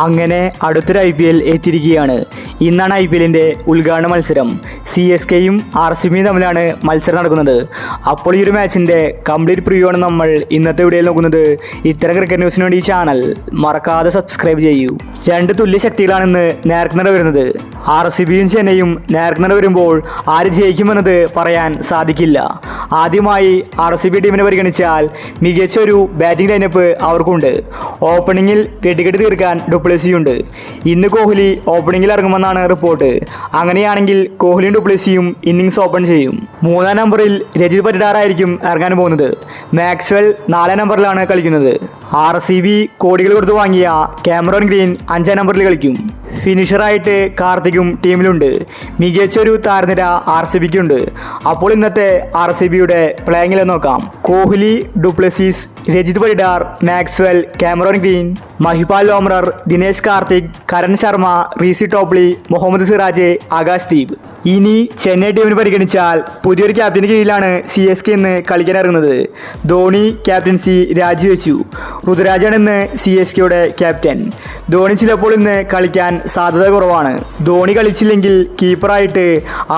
അങ്ങനെ അടുത്തൊരു IPL എത്തിയിരിക്കുകയാണ്. ഇന്നാണ് IPLന്റെ ഉദ്ഘാടന മത്സരം. CSKയും RCBയും തമ്മിലാണ് മത്സരം നടക്കുന്നത്. അപ്പോൾ ഈ ഒരു മാച്ചിന്റെ കംപ്ലീറ്റ് പ്രിവ്യൂ ആണ് നമ്മൾ ഇന്നത്തെ വീഡിയോയിൽ നോക്കുന്നത്. ഇത്തരം ക്രിക്കറ്റ് ന്യൂസിന് വേണ്ടി ഈ ചാനൽ മറക്കാതെ സബ്സ്ക്രൈബ് ചെയ്യൂ. രണ്ട് തുല്യ ശക്തികളാണെന്ന് നേർക്കുനട വരുന്നത്. RCBയും ചെന്നൈയും നേർക്കുനട വരുമ്പോൾ ആര് ജയിക്കുമെന്നത് പറയാൻ സാധിക്കില്ല. ആദ്യമായി RCB ടീമിനെ പരിഗണിച്ചാൽ മികച്ച ഒരു ബാറ്റിംഗ് ലൈനപ്പ് അവർക്കുണ്ട്. ഓപ്പണിങ്ങിൽ വെടിക്കെട്ട് തീർക്കാൻ ഡുപ്ലസിയുണ്ട്. ഇന്ന് കോഹ്ലി ഓപ്പണിങ്ങിൽ ഇറങ്ങുമെന്നാണ് റിപ്പോർട്ട്. അങ്ങനെയാണെങ്കിൽ കോഹ്ലിയും ഡുപ്ലസിയും ഇന്നിങ്സ് ഓപ്പൺ ചെയ്യും. 3-ാം നമ്പറിൽ രജിത് പട്ടിദാർ ആയിരിക്കും ഇറങ്ങാൻ പോകുന്നത്. മാക്സ്വെൽ 4-ാം നമ്പറിലാണ് കളിക്കുന്നത്. RCB കോടികൾ കൊടുത്ത് വാങ്ങിയ കാമറോൺ ഗ്രീൻ 5-ാം നമ്പറിൽ കളിക്കും. ഫിനിഷറായിട്ട് കാർത്തിക്കും ടീമിലുണ്ട്. മികച്ചൊരു താരനിര RCBക്കുണ്ട്. അപ്പോൾ ഇന്നത്തെ RCBയുടെ പ്ലേയിങ്ങിൽ നോക്കാം. Kohli, du Plessis, Rajat Patidar, Maxwell, Cameron Green, Mahipal Lomror, Dinesh Karthik, Karan Sharma, Reece Topley, Mohammed Siraj, Akash Deep. ഇനി ചെന്നൈ ടീമിന് പരിഗണിച്ചാൽ പുതിയൊരു ക്യാപ്റ്റന് കീഴിലാണ് CSK ഇന്ന് കളിക്കാൻ ഇറങ്ങുന്നത്. ധോണി ക്യാപ്റ്റൻസി രാജിവെച്ചു. ഋതുരാജാണ് ഇന്ന് CSKയുടെ ക്യാപ്റ്റൻ. ധോണി ചിലപ്പോൾ ഇന്ന് കളിക്കാൻ സാധ്യത കുറവാണ്. ധോണി കളിച്ചില്ലെങ്കിൽ കീപ്പറായിട്ട്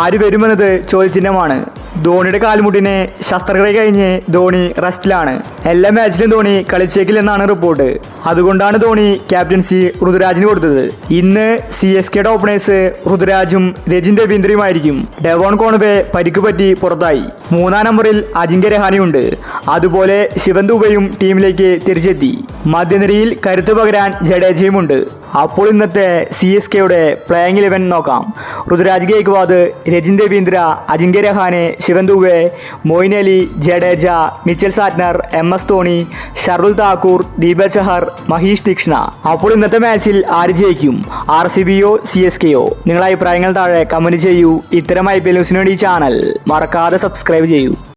ആര് വരുമെന്നത് ചോദ്യചിഹ്നമാണ്. ധോണിയുടെ കാൽമുട്ടിനെ ശസ്ത്രക്രിയ കഴിഞ്ഞ് ധോണി റെസ്റ്റിലാണ്. എല്ലാ മാച്ചിലും ധോണി കളിച്ചേക്കില്ലെന്നാണ് റിപ്പോർട്ട്. അതുകൊണ്ടാണ് ധോണി ക്യാപ്റ്റൻസി ഋതുരാജിന് കൊടുത്തത്. ഇന്ന് CSKയുടെ ഓപ്പണേഴ്സ് ഋതുരാജും രജിൻ രവീന്ദ്രയുമായിരിക്കും. ഡെവോൺ കോൺവേ പരിക്ക് പറ്റി പുറത്തായി. 3-ാം നമ്പറിൽ അജിങ്ക്യ രഹാനെയുണ്ട്. അതുപോലെ ശിവൻ ദുബെയും ടീമിലേക്ക് തിരിച്ചെത്തി. മധ്യനിരയിൽ കരുത്ത് പകരാൻ ജഡേജയുമുണ്ട്. അപ്പോൾ ഇന്നത്തെ CSKയുടെ പ്ലേയിങ് 11 നോക്കാം. Ruturaj Gaikwad, Rachin Ravindra, Ajinkya Rahane, Shivam Dube, Moeen Ali, Jadeja, Mitchell Santner, MS Dhoni, Shardul Thakur, Deepak Chahar, Maheesh Theekshana. അപ്പോൾ ഇന്നത്തെ മാച്ചിൽ ആര് ജയിക്കും? RCBയോ CSKയോ? നിങ്ങളുടെ അഭിപ്രായങ്ങൾ താഴെ കമന്റ് ചെയ്യൂ. ഇത്തരം IPL ന്യൂസിന് വേണ്ടി ഈ ചാനൽ മറക്കാതെ സബ്സ്ക്രൈബ് ചെയ്യൂ.